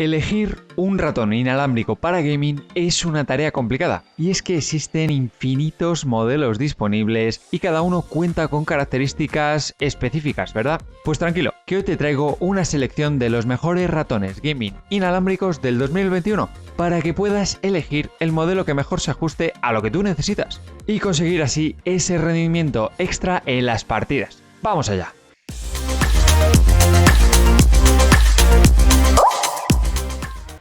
Elegir un ratón inalámbrico para gaming es una tarea complicada, y es que existen infinitos modelos disponibles y cada uno cuenta con características específicas, ¿verdad? Pues tranquilo, que hoy te traigo una selección de los mejores ratones gaming inalámbricos del 2021 para que puedas elegir el modelo que mejor se ajuste a lo que tú necesitas y conseguir así ese rendimiento extra en las partidas. ¡Vamos allá!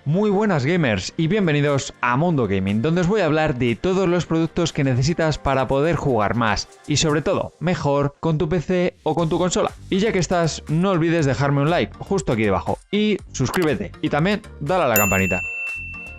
Muy buenas gamers y bienvenidos a Mundo Gaming, donde os voy a hablar de todos los productos que necesitas para poder jugar más y sobre todo mejor con tu PC o con tu consola. Y ya que estás, no olvides dejarme un like justo aquí debajo y suscríbete y también dale a la campanita.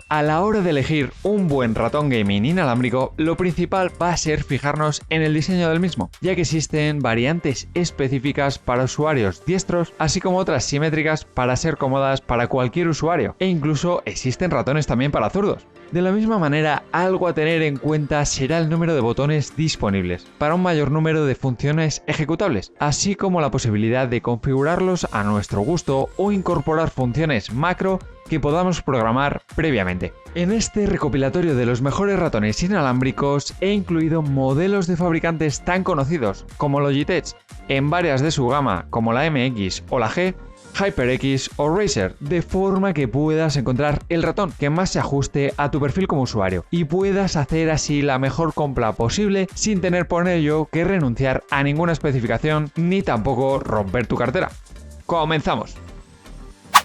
A la hora de elegir un buen ratón gaming inalámbrico, lo principal va a ser fijarnos en el diseño del mismo, ya que existen variantes específicas para usuarios diestros, así como otras simétricas para ser cómodas para cualquier usuario, e incluso existen ratones también para zurdos. De la misma manera, algo a tener en cuenta será el número de botones disponibles, para un mayor número de funciones ejecutables, así como la posibilidad de configurarlos a nuestro gusto o incorporar funciones macro que podamos programar previamente. En este recopilatorio de los mejores ratones inalámbricos he incluido modelos de fabricantes tan conocidos como Logitech, en varias de su gama como la MX o la G, HyperX o Razer, de forma que puedas encontrar el ratón que más se ajuste a tu perfil como usuario y puedas hacer así la mejor compra posible sin tener por ello que renunciar a ninguna especificación ni tampoco romper tu cartera. ¡Comenzamos!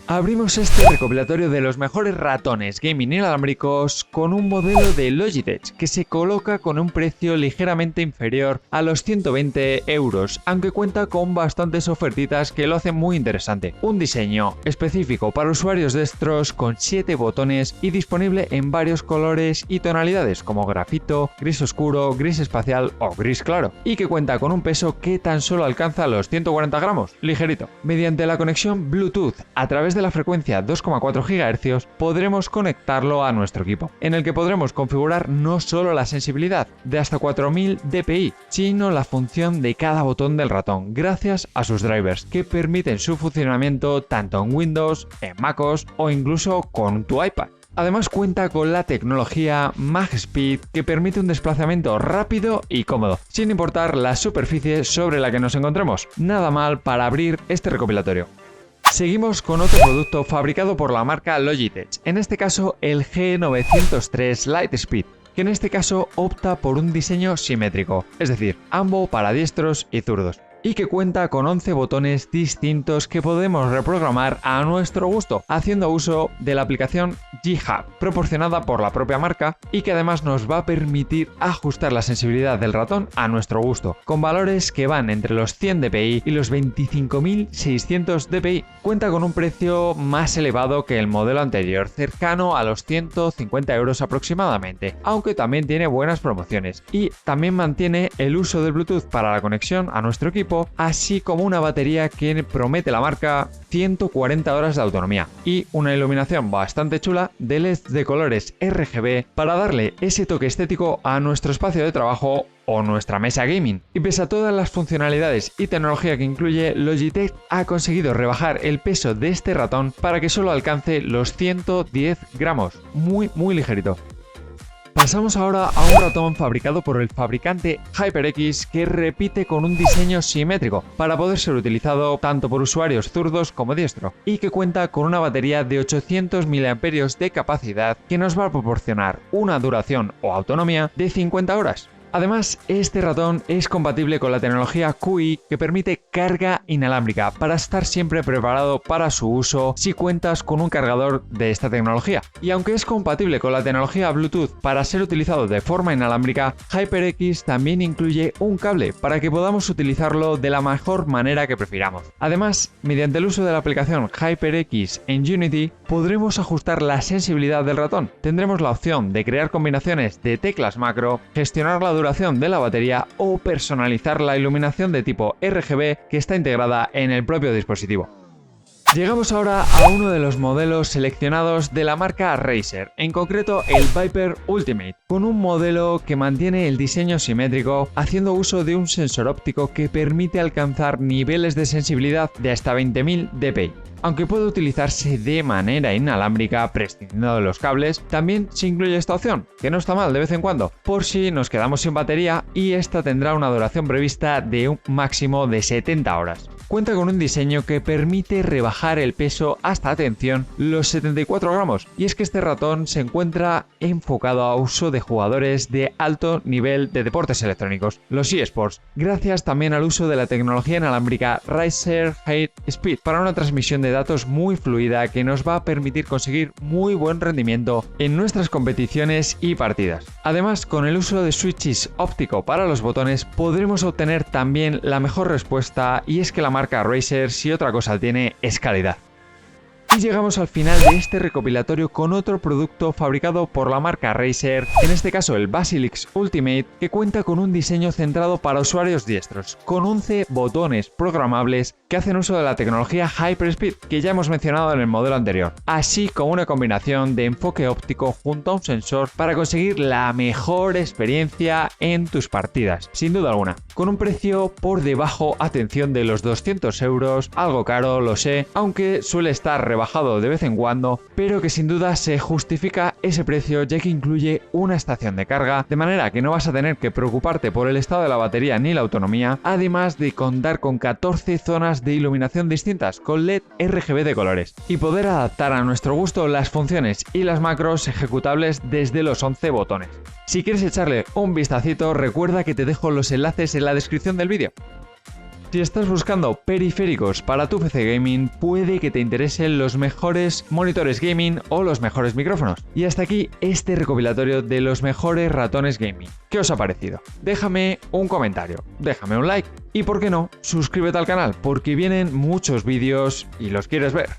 Abrimos este recopilatorio de los mejores ratones gaming inalámbricos con un modelo de Logitech que se coloca con un precio ligeramente inferior a los 120 €, aunque cuenta con bastantes ofertitas que lo hacen muy interesante. Un diseño específico para usuarios diestros con 7 botones y disponible en varios colores y tonalidades como grafito, gris oscuro, gris espacial o gris claro, y que cuenta con un peso que tan solo alcanza los 140 gramos, ligerito. Mediante la conexión Bluetooth a través de la frecuencia 2,4 GHz podremos conectarlo a nuestro equipo, en el que podremos configurar no solo la sensibilidad de hasta 4000 dpi, sino la función de cada botón del ratón, gracias a sus drivers, que permiten su funcionamiento tanto en Windows, en MacOS o incluso con tu iPad. Además cuenta con la tecnología MagSpeed que permite un desplazamiento rápido y cómodo, sin importar la superficie sobre la que nos encontremos. Nada mal para abrir este recopilatorio. Seguimos con otro producto fabricado por la marca Logitech, en este caso el G903 Lightspeed, que en este caso opta por un diseño simétrico, es decir, ambos para diestros y zurdos, y que cuenta con 11 botones distintos que podemos reprogramar a nuestro gusto, haciendo uso de la aplicación G-Hub, proporcionada por la propia marca y que además nos va a permitir ajustar la sensibilidad del ratón a nuestro gusto, con valores que van entre los 100 dpi y los 25.600 dpi. Cuenta con un precio más elevado que el modelo anterior, cercano a los 150 € aproximadamente, aunque también tiene buenas promociones, y también mantiene el uso del Bluetooth para la conexión a nuestro equipo, así como una batería que promete la marca 140 horas de autonomía y una iluminación bastante chula de LEDs de colores RGB para darle ese toque estético a nuestro espacio de trabajo o nuestra mesa gaming. Y pese a todas las funcionalidades y tecnología que incluye, Logitech ha conseguido rebajar el peso de este ratón para que solo alcance los 110 gramos, muy ligerito. Pasamos ahora a un ratón fabricado por el fabricante HyperX que repite con un diseño simétrico para poder ser utilizado tanto por usuarios zurdos como diestro y que cuenta con una batería de 800 mAh de capacidad que nos va a proporcionar una duración o autonomía de 50 horas. Además, este ratón es compatible con la tecnología QI que permite carga inalámbrica para estar siempre preparado para su uso si cuentas con un cargador de esta tecnología. Y aunque es compatible con la tecnología Bluetooth para ser utilizado de forma inalámbrica, HyperX también incluye un cable para que podamos utilizarlo de la mejor manera que prefiramos. Además, mediante el uso de la aplicación HyperX en Unity, podremos ajustar la sensibilidad del ratón. Tendremos la opción de crear combinaciones de teclas macro, gestionar la duración de la batería o personalizar la iluminación de tipo RGB que está integrada en el propio dispositivo. Llegamos ahora a uno de los modelos seleccionados de la marca Razer, en concreto el Viper Ultimate, con un modelo que mantiene el diseño simétrico, haciendo uso de un sensor óptico que permite alcanzar niveles de sensibilidad de hasta 20.000 dpi. Aunque puede utilizarse de manera inalámbrica, prescindiendo de los cables, también se incluye esta opción, que no está mal de vez en cuando, por si nos quedamos sin batería, y esta tendrá una duración prevista de un máximo de 70 horas. Cuenta con un diseño que permite rebajar el peso hasta, atención, los 74 gramos, y es que este ratón se encuentra enfocado a uso de jugadores de alto nivel de deportes electrónicos, los eSports, gracias también al uso de la tecnología inalámbrica Razer High Speed para una transmisión de datos muy fluida que nos va a permitir conseguir muy buen rendimiento en nuestras competiciones y partidas. Además, con el uso de switches óptico para los botones podremos obtener también la mejor respuesta, y es que la marca Razer, si otra cosa tiene, es calidad. Y llegamos al final de este recopilatorio con otro producto fabricado por la marca Razer, en este caso el Basilix Ultimate, que cuenta con un diseño centrado para usuarios diestros, con 11 botones programables que hacen uso de la tecnología Hyperspeed que ya hemos mencionado en el modelo anterior, así como una combinación de enfoque óptico junto a un sensor para conseguir la mejor experiencia en tus partidas, sin duda alguna. Con un precio por debajo, atención, de los 200 euros, algo caro, lo sé, aunque suele estar rebajado de vez en cuando, pero que sin duda se justifica ese precio, ya que incluye una estación de carga, de manera que no vas a tener que preocuparte por el estado de la batería ni la autonomía, además de contar con 14 zonas de iluminación distintas con LED RGB de colores, y poder adaptar a nuestro gusto las funciones y las macros ejecutables desde los 11 botones. Si quieres echarle un vistacito, recuerda que te dejo los enlaces en la descripción del vídeo. Si estás buscando periféricos para tu PC gaming, puede que te interesen los mejores monitores gaming o los mejores micrófonos. Y hasta aquí este recopilatorio de los mejores ratones gaming. ¿Qué os ha parecido? Déjame un comentario, déjame un like y, por qué no, suscríbete al canal, porque vienen muchos vídeos y los quieres ver.